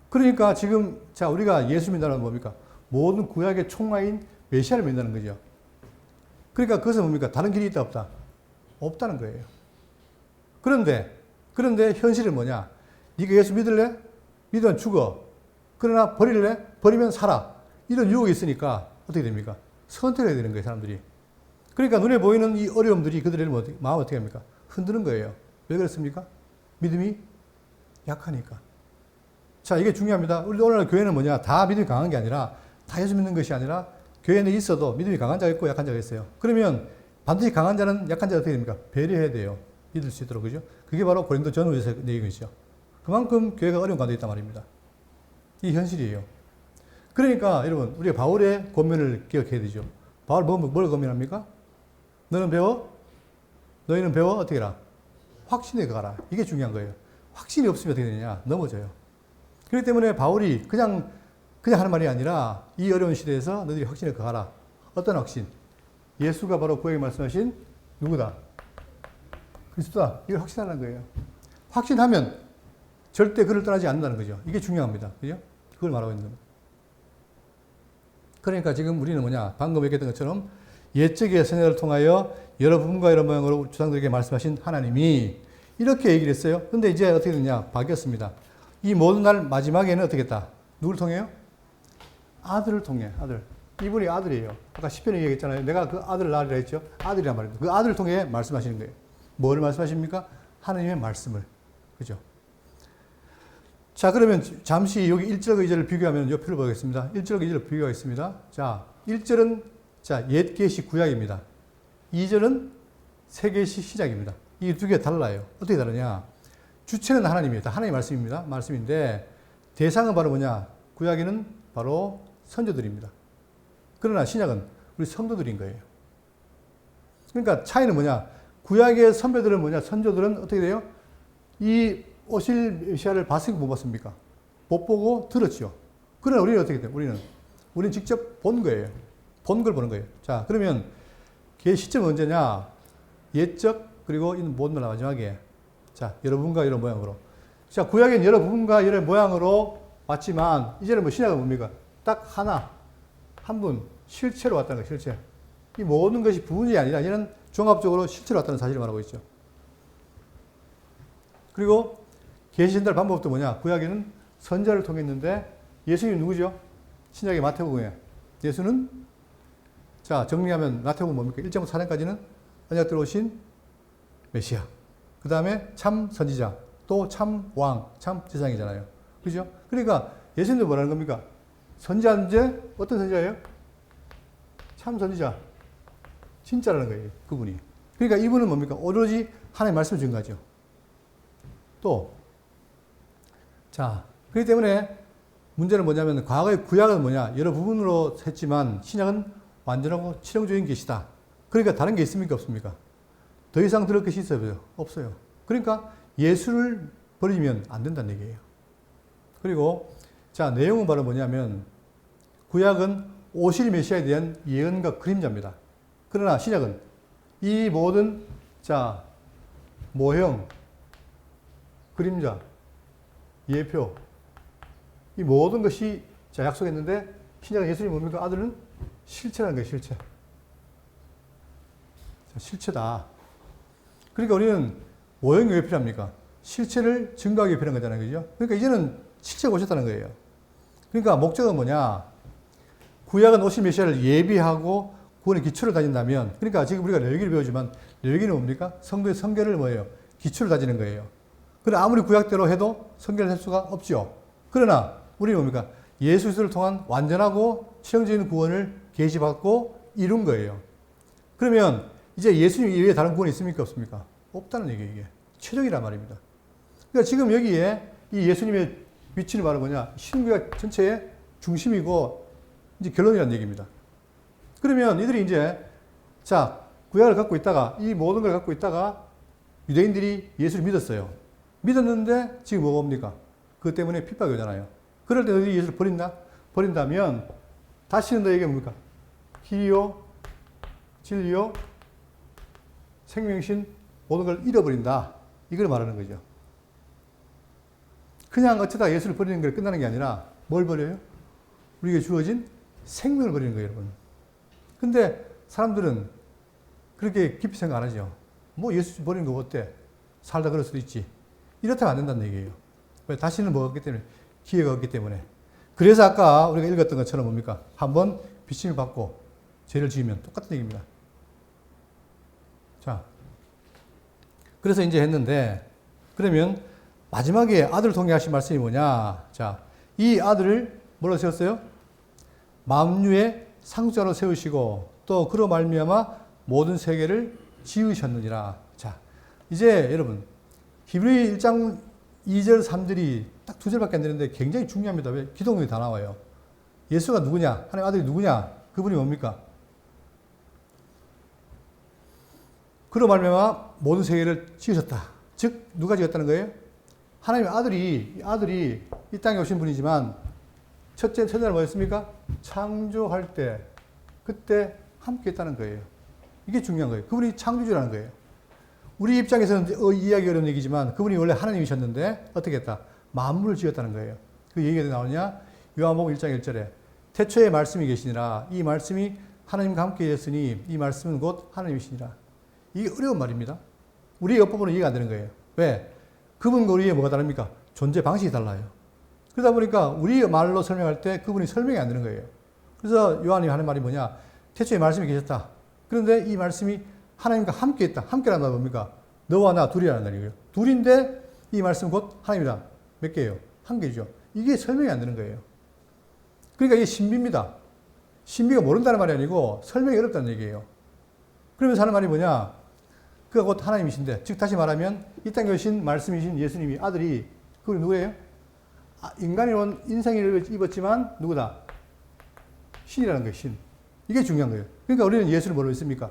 그러니까 지금 우리가 예수 믿는다는 뭡니까? 모든 구약의 총화인 메시아를 믿는다는 거죠. 그러니까 그것은 뭡니까? 다른 길이 있다 없다? 없다는 거예요. 그런데 현실은 뭐냐? 네가 예수 믿을래? 믿으면 죽어. 그러나 버릴래? 버리면 살아. 이런 유혹이 있으니까 어떻게 됩니까? 선택을 해야 되는 거예요, 사람들이. 그러니까 눈에 보이는 이 어려움들이 그들의 마음을 어떻게 합니까? 흔드는 거예요. 왜 그렇습니까? 믿음이 약하니까. 자, 이게 중요합니다. 우리 오늘날 교회는 뭐냐? 다 믿음이 강한 게 아니라, 다 예수 믿는 것이 아니라, 교회는 있어도 믿음이 강한 자가 있고 약한 자가 있어요. 그러면 반드시 강한 자는 약한 자가 어떻게 됩니까? 배려해야 돼요. 믿을 수 있도록, 그죠? 그게 바로 고린도 전후에서 내용이죠. 그만큼 교회가 어려운 가운데 있단 말입니다. 이 현실이에요. 그러니까 여러분, 우리가 바울의 권면을 기억해야 되죠. 바울 뭘 권면합니까? 너희는 배워 어떻게 해라? 확신에 가라. 이게 중요한 거예요. 확신이 없으면 어떻게 되느냐? 넘어져요. 그렇기 때문에 바울이 그냥 하는 말이 아니라 이 어려운 시대에서 너희들이 확신에 가라. 어떤 확신? 예수가 바로 구약에 말씀하신 누구다? 그리스도다. 이걸 확신하는 거예요. 확신하면 절대 그를 떠나지 않는다는 거죠. 이게 중요합니다. 그죠? 그걸 말하고 있는 겁니다. 그러니까 지금 우리는 뭐냐? 방금 얘기했던 것처럼 옛적의 선야를 통하여 여러 부분과 여러 모양으로 조상들에게 말씀하신 하나님이 이렇게 얘기를 했어요. 근데 이제 어떻게 됐냐? 바뀌었습니다. 이 모든 날 마지막에는 어떻게 했다? 누굴 통해요? 아들을 통해, 아들. 이분이 아들이에요. 아까 시편에 얘기했잖아요. 내가 그 아들을 낳으리라 했죠. 아들이란 말입니다. 그 아들을 통해 말씀하시는 거예요. 뭘 말씀하십니까? 하나님의 말씀을. 그죠? 자, 그러면 잠시 여기 1절과 2절을 비교하면 이 표를 보겠습니다. 1절과 2절을 비교하겠습니다. 자, 1절은 옛 계시 구약입니다. 2절은 새 계시 시작입니다. 이 두 개 달라요. 어떻게 다르냐? 주체는 하나님이에요. 다 하나님의 말씀입니다. 말씀인데 대상은 바로 뭐냐? 구약에는 바로 선조들입니다. 그러나 신약은 우리 성도들인 거예요. 그러니까 차이는 뭐냐? 구약의 선배들은 뭐냐? 선조들은 어떻게 돼요? 이 오실 메시아를 봤습니까? 못 봤습니까? 못 보고 들었죠. 그러나 우리는 어떻게 돼요? 우리는 직접 본 거예요. 본 걸 보는 거예요. 자, 그러면 그 시점은 언제냐? 옛적 그리고 이 모든 마지막에 여러 부분과 여러 모양으로. 자, 구약엔 여러 부분과 여러 모양으로 왔지만 이제는 신약은 뭡니까? 딱 한 분 실체로 왔다는 거예요. 실체. 이 모든 것이 부분이 아니라 이제는 종합적으로 실체로 왔다는 사실을 말하고 있죠. 그리고 계시 전달 방법도 뭐냐? 구약에는 선자를 통했는데 예수님이 누구죠? 신약의 마태복음에 예수는 정리하면 마태복음 뭡니까? 1장부터 4장까지는 언약 들어오신 메시아. 그 다음에 참 선지자, 또 참 왕, 참 제사장이잖아요. 그죠? 그러니까 예수님도 뭐라는 겁니까? 선지자인데 어떤 선지자예요? 참 선지자. 진짜라는 거예요. 그분이. 그러니까 이분은 뭡니까? 오로지 하나님의 말씀을 증거하죠. 또, 자, 그렇기 때문에 문제는 뭐냐면 과거의 구약은 뭐냐? 여러 부분으로 했지만 신약은 완전하고 치명적인 것이다. 그러니까 다른 게 있습니까? 없습니까? 더 이상 들을 것이 있어요? 없어요. 그러니까 예수를 버리면 안 된다는 얘기예요. 그리고 자, 내용은 바로 뭐냐면 구약은 오실 메시아에 대한 예언과 그림자입니다. 그러나 신약은 이 모든 자, 모형, 그림자, 예표 이 모든 것이 자, 약속했는데 신약은 예수님이 뭡니까? 아들은 실체라는 거예요. 실체. 자, 실체다. 그러니까 우리는 모형이 왜 필요합니까? 실체를 증거하기 위해 필요한 거잖아요. 그죠? 그러니까 이제는 실체가 오셨다는 거예요. 그러니까 목적은 뭐냐? 구약은 오실 메시아를 예비하고 구원의 기초를 다진다면, 그러니까 지금 우리가 레위기를 배우지만 레위기는 뭡니까? 성도의 성결을 뭐예요? 기초를 다지는 거예요. 그러나 아무리 구약대로 해도 성결을 할 수가 없죠. 그러나 우리는 뭡니까? 예수 그리스도를 통한 완전하고 최종적인 구원을 계시받고 이룬 거예요. 그러면 이제 예수님 이외에 다른 구원이 있습니까? 없습니까? 없다는 얘기예요. 이게 최종이란 말입니다. 그러니까 지금 여기에 이 예수님의 위치는 바로 뭐냐? 신구약 전체의 중심이고 이제 결론이라는 얘기입니다. 그러면 이들이 이제 자, 구약을 갖고 있다가 이 모든 걸 갖고 있다가 유대인들이 예수를 믿었어요. 믿었는데 지금 뭐가 옵니까? 그것 때문에 핍박이 오잖아요. 그럴 때 너희들이 예수를 버린다면 다시는 너에게 뭡니까? 길이요, 진리요, 생명신 모든 걸 잃어버린다. 이걸 말하는 거죠. 그냥 어쩌다 예수를 버리는 게 끝나는 게 아니라 뭘 버려요? 우리에게 주어진 생명을 버리는 거예요, 여러분. 근데 사람들은 그렇게 깊이 생각 안 하죠. 뭐 예수 버리는 거 어때? 살다 그럴 수도 있지. 이렇다면 안 된다는 얘기예요. 왜? 다시는 뭐가 없기 때문에. 기회가 없기 때문에. 그래서 아까 우리가 읽었던 것처럼 뭡니까? 한번 빚짐을 받고 죄를 지으면 똑같은 얘기입니다. 자, 그래서 이제 했는데, 그러면 마지막에 아들을 통해 하신 말씀이 뭐냐? 자, 이 아들을 뭐로 세웠어요? 만유의 상속자로 세우시고 또 그로 말미암아 모든 세계를 지으셨느니라. 자, 이제 여러분 히브리 1장 2절 3절이 딱 두 절밖에 안 되는데 굉장히 중요합니다. 왜? 기독론이 다 나와요. 예수가 누구냐? 하나님의 아들이 누구냐? 그분이 뭡니까? 그로 말미암아 모든 세계를 지으셨다. 즉 누가 지었다는 거예요? 하나님의 아들이 이 땅에 오신 분이지만 첫째는 뭐였습니까? 창조할 때 그때 함께 했다는 거예요. 이게 중요한 거예요. 그분이 창조주라는 거예요. 우리 입장에서는 이해하기 어려운 얘기지만 그분이 원래 하나님이셨는데 어떻게 했다? 만물을 지었다는 거예요. 그 얘기가 나오냐? 요한복음 1장 1절에 태초에 말씀이 계시니라. 이 말씀이 하나님과 함께 계셨으니 이 말씀은 곧 하나님이시니라. 이게 어려운 말입니다. 우리의 어법으로는 이해가 안 되는 거예요. 왜? 그분과 우리의 뭐가 다릅니까? 존재 방식이 달라요. 그러다 보니까 우리 말로 설명할 때 그분이 설명이 안 되는 거예요. 그래서 요한이 하는 말이 뭐냐? 태초에 말씀이 계셨다. 그런데 이 말씀이 하나님과 함께 있다. 함께라는 건 뭡니까? 너와 나 둘이라는 말이에요. 둘인데 이 말씀은 곧 하나님이다. 몇 개예요? 한 개죠. 이게 설명이 안 되는 거예요. 그러니까 이게 신비입니다. 신비가 모른다는 말이 아니고 설명이 어렵다는 얘기예요. 그러면서 하는 말이 뭐냐? 그가 곧 하나님이신데, 즉 다시 말하면 이 땅에 오신 말씀이신 예수님이 아들이 그분이 누구예요? 인간이 온 인생을 입었지만 누구다? 신이라는 거예요. 신. 이게 중요한 거예요. 그러니까 우리는 예수를 뭐로 믿습니까?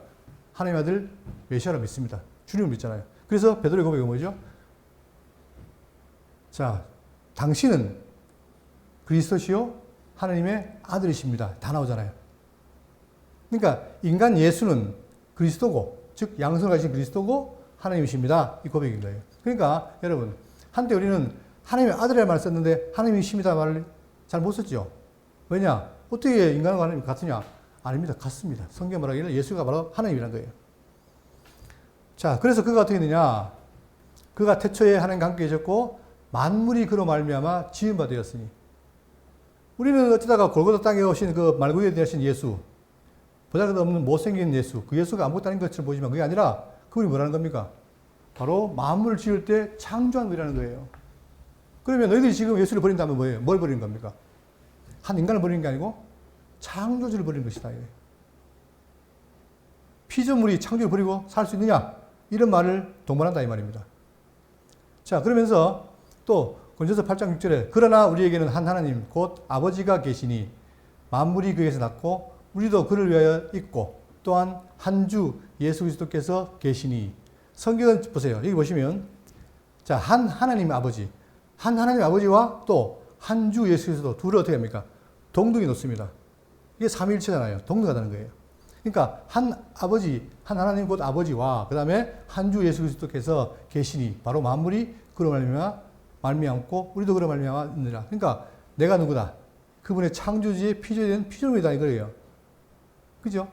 하나님의 아들 메시아로 믿습니다. 주님을 믿잖아요. 그래서 베드로의 고백이 뭐죠? 자, 당신은 그리스도시요 하나님의 아들이십니다. 다 나오잖아요. 그러니까 인간 예수는 그리스도고, 즉 양성을 가진 그리스도고 하나님이십니다. 이 고백인 거예요. 그러니까 여러분, 한때 우리는 하나님의 아들이라는 말을 썼는데 하나님이십니다 말을 잘 못 썼죠. 왜냐? 어떻게 인간과 하나님이 같으냐? 아닙니다. 같습니다. 성경 말하기를 예수가 바로 하나님이라는 거예요. 자, 그래서 그가 어떻게 되냐? 그가 태초에 하나님과 함께 계셨고 만물이 그로 말미암아 지은 바 되었으니. 우리는 어쩌다가 골고다 땅에 오신 그 말구유에 대하신 예수, 보잘것없는 못생긴 예수, 그 예수가 아무것도 아닌 것처럼 보이지만 그게 아니라 그분이 뭐라는 겁니까? 바로 만물을 지을 때 창조한 분이라는 거예요. 그러면 너희들이 지금 예수를 버린다면 뭐예요? 뭘 버리는 겁니까? 한 인간을 버리는 게 아니고 창조주를 버리는 것이다. 피조물이 창조를 버리고 살 수 있느냐? 이런 말을 동반한다 이 말입니다. 자, 그러면서 또 고린도서 8장 6절에 그러나 우리에게는 한 하나님 곧 아버지가 계시니 만물이 그에서 났고 우리도 그를 위하여 있고 또한 한 주 예수 그리스도께서 계시니. 성경은 보세요. 여기 보시면 자, 한 하나님 아버지, 한 하나님 아버지와 또 한 주 예수 그리스도 둘을 어떻게 합니까? 동등히 놓습니다. 이게 삼위일체잖아요. 동등하다는 거예요. 그러니까 한 아버지, 한 하나님 곧 아버지와 그 다음에 한 주 예수 그리스도께서 계시니 바로 만물이 그로 말미암고 우리도 그로 말미암았느니라. 그러니까 내가 누구다? 그분의 창조주의 피조된 피조물이다 이거예요. 그죠?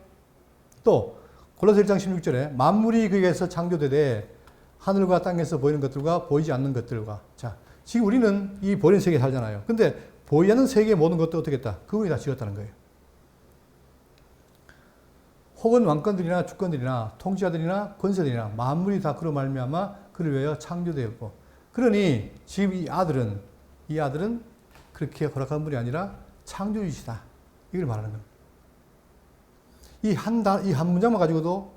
또 골로새 1장 16절에 만물이 그에게서 창조되되 하늘과 땅에서 보이는 것들과 보이지 않는 것들과. 자, 지금 우리는 이 보이는 세계에 살잖아요. 근데 보이지 않는 세계의 모든 것도 어떻게 했다? 그분이 다 지었다는 거예요. 혹은 왕권들이나 주권들이나 통치자들이나 권세들이나 만물이 다 그로 말미암아 그를 위하여 창조되었고. 그러니 지금 이 아들은 그렇게 허락한 분이 아니라 창조주시다. 이걸 말하는 겁니다. 이 한 문장만 가지고도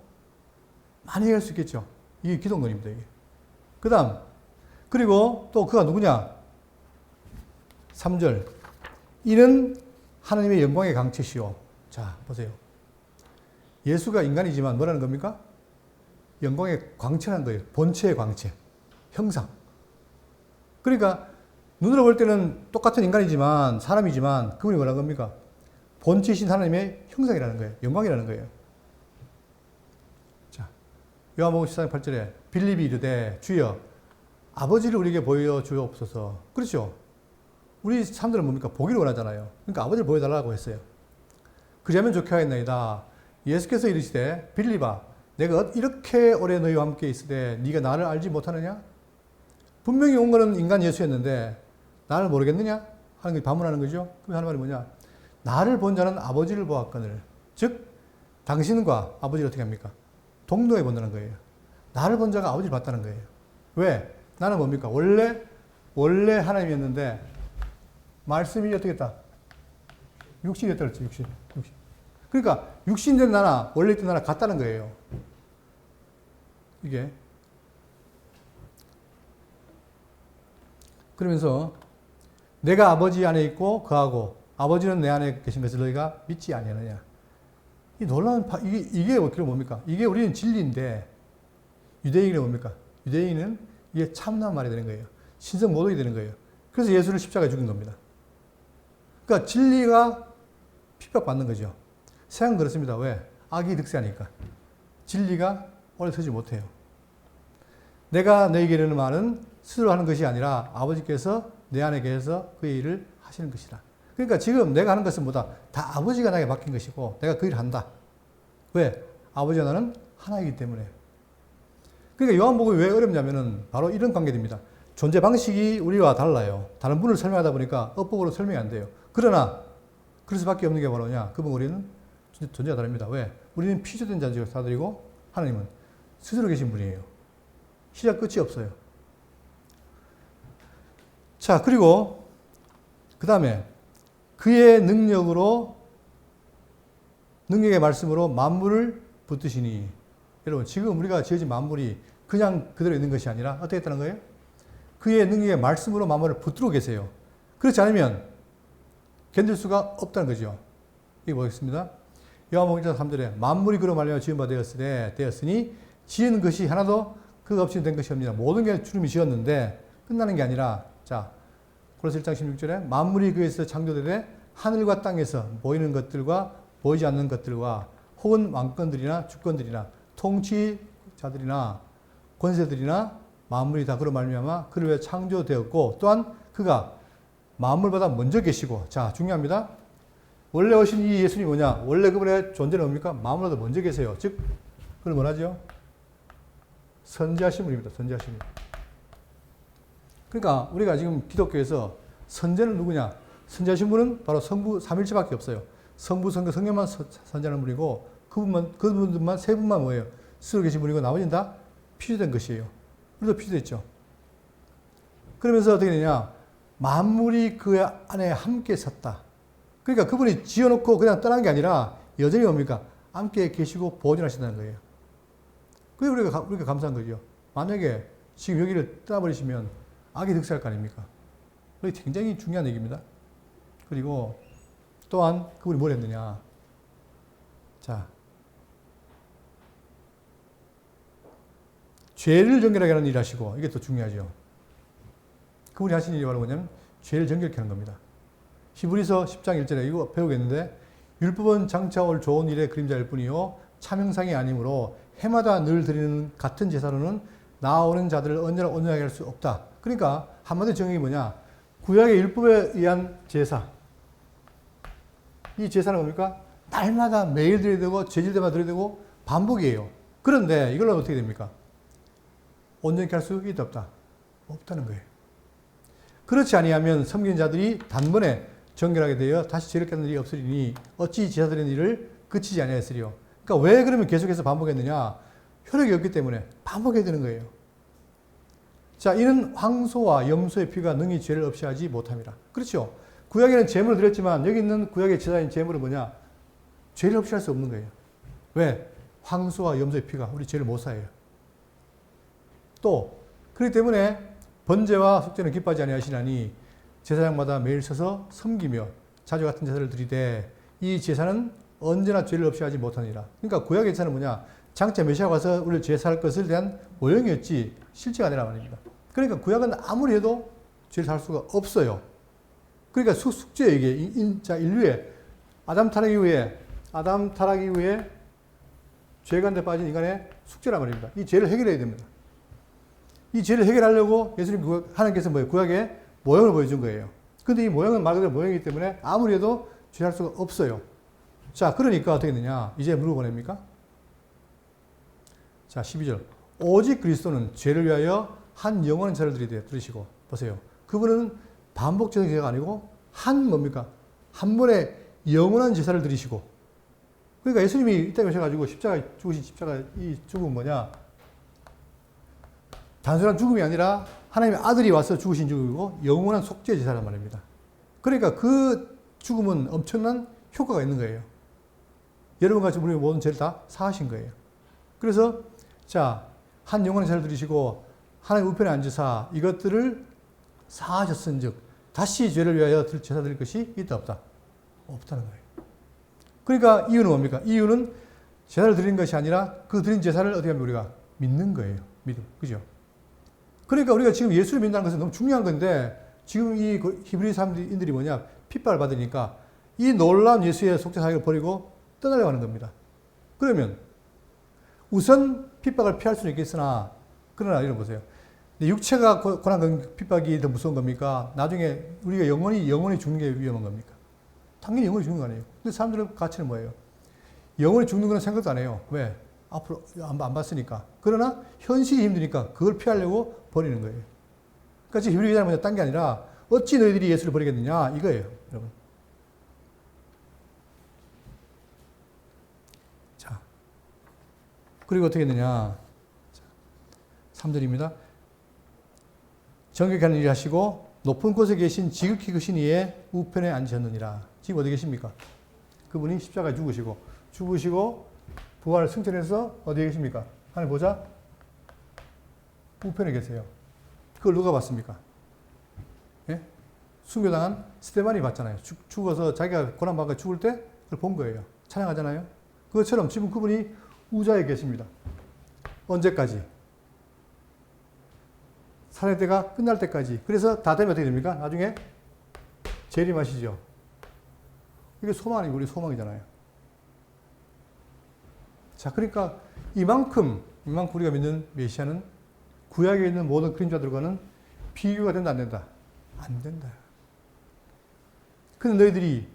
많이 얘기할 수 있겠죠. 이게 기독론입니다, 이게. 그 다음, 그리고 또 그가 누구냐? 3절. 이는 하나님의 영광의 강체시오. 자, 보세요. 예수가 인간이지만 뭐라는 겁니까? 영광의 광채라는 거예요. 본체의 광채. 형상. 그러니까 눈으로 볼 때는 똑같은 인간이지만 사람이지만 그분이 뭐라는 겁니까? 본체이신 하나님의 형상이라는 거예요. 영광이라는 거예요. 자, 요한복음 14장 8절에 빌립이 이르되 주여 아버지를 우리에게 보여주옵소서. 그렇죠. 우리 사람들은 뭡니까? 보기를 원하잖아요. 그러니까 아버지를 보여달라고 했어요. 그리하면 좋게 하겠나이다. 예수께서 이르시되 빌립아 내가 이렇게 오래 너희와 함께 있으되 네가 나를 알지 못하느냐? 분명히 온 거는 인간 예수였는데 나를 모르겠느냐? 하는 게 반문하는 거죠. 그 하는 말이 뭐냐? 나를 본 자는 아버지를 보았거늘. 즉 당신과 아버지를 어떻게 합니까? 동등하게 본다는 거예요. 나를 본 자가 아버지를 봤다는 거예요. 왜? 나는 뭡니까? 원래 하나님이었는데 말씀이 어떻게 했다? 육신이 됐다 그랬지. 육신. 그러니까 육신된 나나 원래 있던 나나 같다는 거예요. 이게. 그러면서 내가 아버지 안에 있고 그하고 아버지는 내 안에 계신 것을 너희가 믿지 아니하느냐. 이 놀라운 이게 뭡니까? 이게 우리는 진리인데 유대인은 뭡니까? 유대인은 이게 참나운 말이 되는 거예요. 신성 모독이 되는 거예요. 그래서 예수를 십자가에 죽인 겁니다. 그러니까 진리가 핍박받는 거죠. 세상은 그렇습니다. 왜? 악이 득세하니까. 진리가 오래 서지 못해요. 내가 너에게 이르는 말은 스스로 하는 것이 아니라 아버지께서 내 안에 계셔서 그의 일을 하시는 것이다. 그러니까 지금 내가 하는 것은 뭐다? 다 아버지가 나에게 맡긴 것이고 내가 그 일을 한다. 왜? 아버지와 나는 하나이기 때문에. 그러니까 요한복음이 왜 어렵냐면은 바로 이런 관계입니다. 존재 방식이 우리와 달라요. 다른 분을 설명하다 보니까 어법으로 설명이 안 돼요. 그러나 그럴 수밖에 없는 게 뭐냐? 그분 우리는 존재가 다릅니다. 왜? 우리는 피조된 자들이고 하나님은 스스로 계신 분이에요. 시작 끝이 없어요. 자, 그리고 그 다음에 그의 능력의 말씀으로 만물을 붙드시니. 여러분, 지금 우리가 지어진 만물이 그냥 그대로 있는 것이 아니라 어떻게 했다는 거예요? 그의 능력의 말씀으로 만물을 붙들고 계세요. 그렇지 않으면 견딜 수가 없다는 거죠. 이게 뭐겠습니다? 요한복음 1장 3절에 만물이 그로 말미암아 지은 바 되었으니 지은 것이 하나도 그가 없이 된 것이 없느니라. 모든 게 주님이 지었는데 끝나는 게 아니라 자 골로새 1장 16절에 만물이 그에서 창조되되 하늘과 땅에서 보이는 것들과 보이지 않는 것들과 혹은 왕권들이나 주권들이나 통치자들이나 권세들이나 만물이 다 그로 말미암아 그를 위해 창조되었고 또한 그가 만물보다 먼저 계시고. 자, 중요합니다. 원래 오신 이 예수님이 뭐냐? 원래 그분의 존재는 뭡니까? 만물보다 먼저 계세요. 즉 그걸 뭐라죠? 선지하신 분입니다. 선지하신 분. 그러니까 우리가 지금 기독교에서 선지자는 누구냐? 선지하신 분은 바로 성부 삼일체밖에 없어요. 성부, 성교, 성령만 선지하는 분이고 그분들만 세 분만 뭐예요? 스스로 계신 분이고 나머지는 다 피조된 것이에요. 우리도 피조됐죠. 그러면서 어떻게 되냐? 만물이 그 안에 함께 섰다. 그러니까 그분이 지어놓고 그냥 떠난 게 아니라 여전히 뭡니까? 함께 계시고 보존하신다는 거예요. 그게 우리가 감사한 거죠. 만약에 지금 여기를 떠나버리시면 악이 득세할 거 아닙니까? 그게 굉장히 중요한 얘기입니다. 그리고 또한 그분이 뭘 했느냐. 자, 죄를 정결하게 하는 일을 하시고, 이게 더 중요하죠. 그분이 하신 일이 바로 뭐냐면 죄를 정결케 하는 겁니다. 히브리서 10장 1절에 이거 배우겠는데, 율법은 장차 올 좋은 일의 그림자일 뿐이요 참 형상이 아니므로 해마다 늘 드리는 같은 제사로는 나오는 자들을 언제나 온전하게 할 수 없다. 그러니까 한마디로 정의가 뭐냐, 구약의 율법에 의한 제사, 이 제사는 뭡니까? 날마다 매일 드려야 되고 제질 때마다 드려야 되고 반복이에요. 그런데 이걸로 어떻게 됩니까? 온전히 할 수 있다 없다? 없다는 거예요. 그렇지 아니하면 섬기는 자들이 단번에 정결하게 되어 다시 죄를 깨는 일이 없으리니 어찌 제사 드리는 일을 그치지 아니하였으리요. 그러니까 왜 그러면 계속해서 반복했느냐? 효력이 없기 때문에 반복해야 되는 거예요. 자, 이는 황소와 염소의 피가 능히 죄를 없이 하지 못함이라. 그렇죠. 구약에는 제물을 드렸지만 여기 있는 구약의 제사인 제물은 뭐냐? 죄를 없이 할 수 없는 거예요. 왜? 황소와 염소의 피가 우리 죄를 못 사해요. 또 그렇기 때문에 번제와 속죄는 기뻐하지 아니하시나니 제사장마다 매일 서서 섬기며 자주 같은 제사를 드리되 이 제사는 언제나 죄를 없이 하지 못하니라. 그러니까 구약의 제사는 뭐냐? 장차 메시아가 와서 우리를 제사할 것을 대한 모형이었지 실제가 아니라 말입니다. 그러니까 구약은 아무리 해도 죄를 살 수가 없어요. 그러니까 숙제 이게 인류의 아담 타락 이후에 죄가운데 빠진 인간의 숙제란 말입니다. 이 죄를 해결해야 됩니다. 이 죄를 해결하려고 예수님 하나님께서 구약의 모형을 보여준 거예요. 근데 이 모형은 말 그대로 모형이기 때문에 아무리 해도 죄할 수가 없어요. 자, 그러니까 어떻게 되느냐? 이제 물어보냅니까? 자, 12절. 오직 그리스도는 죄를 위하여 한 영원한 제사를 드리시고, 보세요. 그분은 반복적인 제사가 아니고 뭡니까? 한 번에 영원한 제사를 드리시고. 그러니까 예수님이 이 땅에 오셔가지고 죽으신 십자가 이 죽음은 뭐냐? 단순한 죽음이 아니라 하나님의 아들이 와서 죽으신 죽음이고 영원한 속죄 제사란 말입니다. 그러니까 그 죽음은 엄청난 효과가 있는 거예요. 여러분같이 우리 모든 죄를 다 사하신 거예요. 그래서 자, 한 영원한 제사를 드리시고 하나님 우편에 앉으사 이것들을 사하셨은즉 다시 죄를 위하여 제사 드릴 것이 있다 없다? 없다는 거예요. 그러니까 이유는 뭡니까? 이유는 제사를 드리는 것이 아니라 그 드린 제사를 어떻게 하면 우리가 믿는 거예요. 믿음. 그죠? 그러니까 우리가 지금 예수를 믿는다는 것은 너무 중요한 건데 지금 이 히브리 사람들이 뭐냐? 핍박을 받으니까 이 놀라운 예수의 속죄 사역을 버리고 떠나려고 하는 겁니다. 그러면 우선 핍박을 피할 수는 있겠으나 그러나 이런 보세요. 육체가 고난 핍박이 더 무서운 겁니까? 나중에 우리가 영원히 죽는 게 위험한 겁니까? 당연히 영원히 죽는 거 아니에요. 근데 사람들의 가치는 뭐예요? 영원히 죽는 거는 생각도 안 해요. 왜? 앞으로 안 봤으니까. 그러나 현실이 힘드니까 그걸 피하려고 버리는 거예요. 그러니까 지금 히브리 기자는 딴 게 아니라 어찌 너희들이 예수를 버리겠느냐 이거예요. 여러분. 자, 그리고 어떻게 했느냐. 3절입니다. 정결케 하는 일을 하시고 높은 곳에 계신 지극히 크신 이의 우편에 앉으셨느니라. 지금 어디 계십니까? 그분이 십자가에 죽으시고 부활을 승천해서 어디에 계십니까? 하늘 보자. 우편에 계세요. 그걸 누가 봤습니까? 예? 순교당한 스데반이 봤잖아요. 죽어서 자기가 고난받아 죽을 때 그걸 본 거예요. 찬양하잖아요. 그것처럼 지금 그분이 우자에 계십니다. 언제까지? 살의 때가 끝날 때까지. 그래서 다 되면 어떻게 됩니까? 나중에 재림하시죠. 이게 소망이 우리 소망이잖아요. 자, 그러니까 이만큼 우리가 믿는 메시아는 구약에 있는 모든 그림자들과는 비교가 된다, 안 된다? 안 된다. 근데 너희들이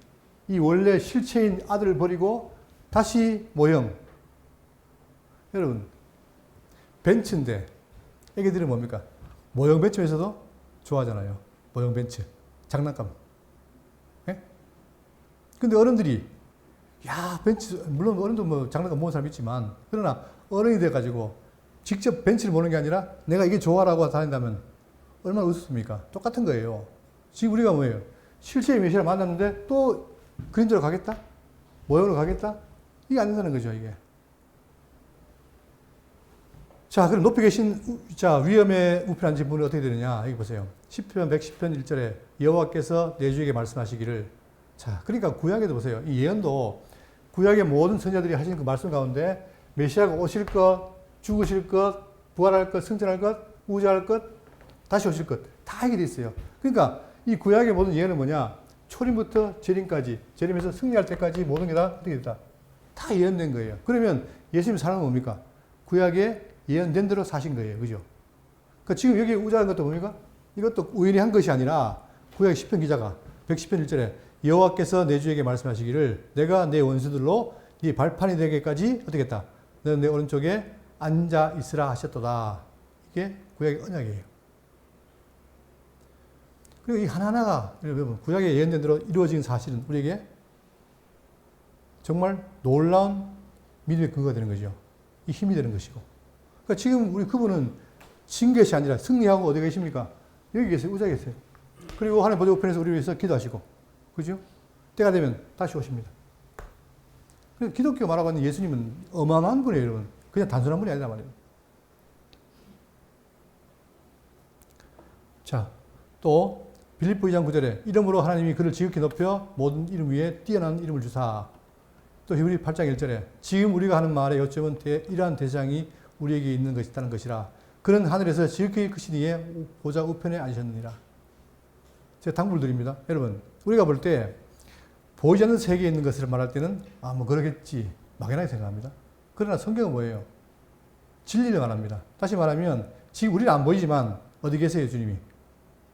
이 원래 실체인 아들을 버리고 다시 모형. 여러분, 벤츠인데 애기들은 뭡니까? 모형 벤츠에서도 좋아하잖아요. 모형 벤츠. 장난감. 예? 근데 어른들이, 야, 벤츠, 물론 어른도 뭐 장난감 모으는 사람 있지만, 그러나 어른이 돼가지고 직접 벤츠를 모는 게 아니라 내가 이게 좋아라고 다닌다면 얼마나 우습습니까? 똑같은 거예요. 지금 우리가 뭐예요? 실제의 메시아를 만났는데 또 그림자로 가겠다? 모형으로 가겠다? 이게 안 된다는 거죠, 이게. 자, 그럼 높이 계신 위엄에 우편 앉은 분은 어떻게 되느냐? 여기 보세요. 10편 110편 1절에 여호와께서 내 주에게 말씀하시기를. 자, 그러니까 구약에도 보세요. 이 예언도 구약의 모든 선자들이 하시는 그 말씀 가운데 메시아가 오실 것, 죽으실 것, 부활할 것, 승천할 것, 우주할 것, 다시 오실 것, 다 얘기되어 있어요. 그러니까 이 구약의 모든 예언은 뭐냐? 초림부터 재림까지, 재림에서 승리할 때까지 모든 게 다 어떻게 됐다? 다 예언된 거예요. 그러면 예수님 사랑은 뭡니까? 구약에 예언된 대로 사신 거예요. 그죠? 그러니까 지금 여기 우자한 것도 뭡니까? 이것도 우연히 한 것이 아니라 구약 10편 기자가 110편 1절에 여호와께서 내 주에게 말씀하시기를 내가 내 원수들로 네 발판이 되게까지 어떻게 했다? 너는 내 오른쪽에 앉아 있으라 하셨도다. 이게 구약의 언약이에요. 그리고 이 하나하나가 여러분 구약에 예언된 대로 이루어진 사실은 우리에게 정말 놀라운 믿음의 근거가 되는 거죠. 이 힘이 되는 것이고. 그러니까 지금 우리 그분은 진 것이 아니라 승리하고 어디 계십니까? 여기 계세요. 우자에 계세요. 그리고 하나님 보좌 우편에서 우리 위해서 기도하시고. 그죠? 때가 되면 다시 오십니다. 그래서 기독교 말하고 있는 예수님은 어마어마한 분이에요, 여러분. 그냥 단순한 분이 아니란 말이에요. 자, 또 빌립보 2장 9절에 이름으로 하나님이 그를 지극히 높여 모든 이름 위에 뛰어난 이름을 주사. 또 히브리 8장 1절에 지금 우리가 하는 말의 요점은 이러한 대장이 우리에게 있는 것이라는 것이라. 그는 하늘에서 지극히 크신 이의 보좌 우편에 앉으셨느니라. 제가 당부를 드립니다. 여러분, 우리가 볼 때 보이지 않는 세계에 있는 것을 말할 때는 뭐 그러겠지 막연하게 생각합니다. 그러나 성경은 뭐예요? 진리를 말합니다. 다시 말하면 지금 우리는 안 보이지만 어디 계세요, 주님이?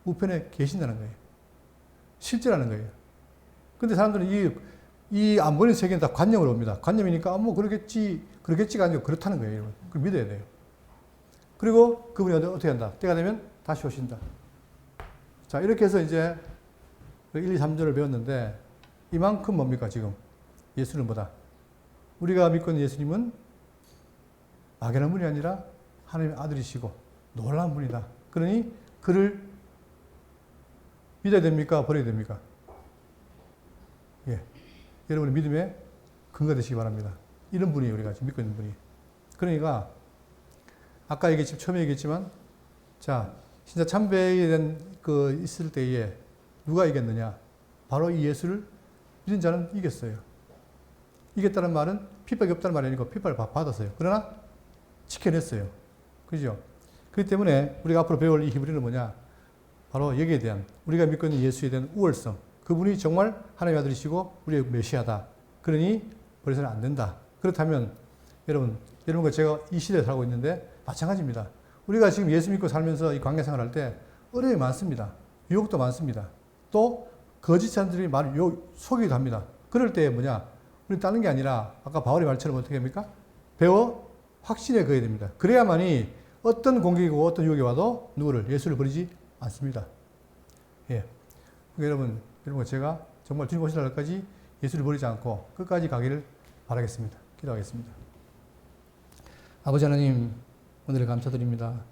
우편에 계신다는 거예요. 실제라는 거예요. 근데 사람들은 이 안 보이는 세계는 다 관념을 봅니다. 관념이니까 뭐 그러겠지가 아니고 그렇다는 거예요, 여러분. 그걸 믿어야 돼요. 그리고 그분이 어떻게 한다? 때가 되면 다시 오신다. 자, 이렇게 해서 이제 1, 2, 3절을 배웠는데 이만큼 뭡니까, 지금? 예수는 뭐다? 우리가 믿고 있는 예수님은 막연한 분이 아니라 하나님의 아들이시고 놀라운 분이다. 그러니 그를 믿어야 됩니까? 버려야 됩니까? 예. 여러분의 믿음에 근거 되시기 바랍니다. 이런 분이 우리가 지금 믿고 있는 분이. 그러니까 아까 처음에 얘기했지만 자, 진짜 참배에 대한 있을 때에 누가 이겼느냐? 바로 이 예수를 믿은 자는 이겼어요. 이겼다는 말은 핍박이 없다는 말이 아니고 핍박을 받았어요. 그러나 지켜냈어요. 그죠? 그렇기 때문에 우리가 앞으로 배울 이 히브리는 뭐냐? 바로 여기에 대한 우리가 믿고 있는 예수에 대한 우월성. 그분이 정말 하나님의 아들이시고 우리의 메시아다. 그러니 버려서는 안 된다. 그렇다면 여러분과 제가 이 시대에 살고 있는데 마찬가지입니다. 우리가 지금 예수 믿고 살면서 이 관계 생활할 때 어려움이 많습니다. 유혹도 많습니다. 또 거짓 사람들이 많이 속이기도 합니다. 그럴 때 뭐냐? 우리 다른 게 아니라 아까 바울의 말처럼 어떻게 합니까? 배워 확신에 거해야 됩니다. 그래야만이 어떤 공격이고 어떤 유혹이 와도 예수를 버리지 않습니다. 예. 여러분과 제가 정말 주님 오실 날까지 예수를 버리지 않고 끝까지 가기를 바라겠습니다. 기도하겠습니다. 아버지 하나님, 오늘 감사드립니다.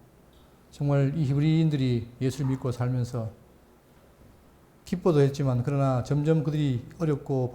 정말 이 히브리인들이 예수를 믿고 살면서 기뻐도 했지만 그러나 점점 그들이 어렵고